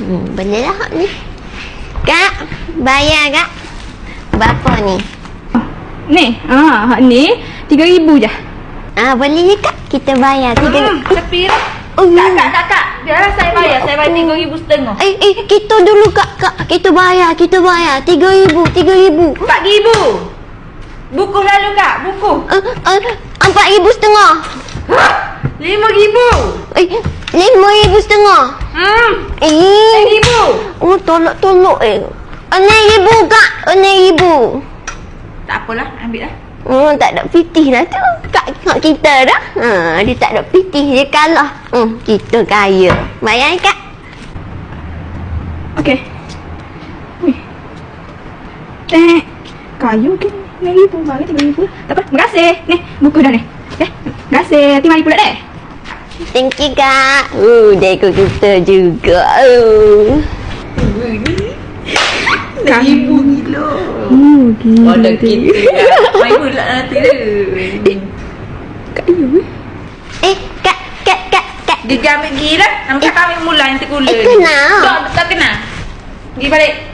Boleh lah ni. Kak, bayar kak. Berapa ni? Ni, ni 3,000 je. Boleh je kak. Kita bayar 3,000. Sepi lah. Oh, Kak. Biarlah saya bayar 3,500. Kita dulu kak. Kita bayar 3,000. 3,000. 4,000. Buku lalu kak, buku. 4,500. 5,000. 5,500. 6,000. Oh, tolok. 6,000 kak. 6,000. Tak apalah, ambil lah. Tak ada pitih lah tu. Kak kita dah. Dia tak ada pitih. Dia kalah. Kita kaya. Bayar kak. Okey. Wih. Kayu ke ni? 6,000. Bagi 3,000. Tak apa, terima kasih. Ni, buku dah ni. Terima kasih. Nanti mari pula deh. Thank you kak. Deko kita juga. Ibu gila. Gila. Ada kita. Mai pula nanti dia. Kak you. Kak. Dia ambil gila. Nampak kami mula yang terkula. Kenal. Tak kenal. Pergi balik.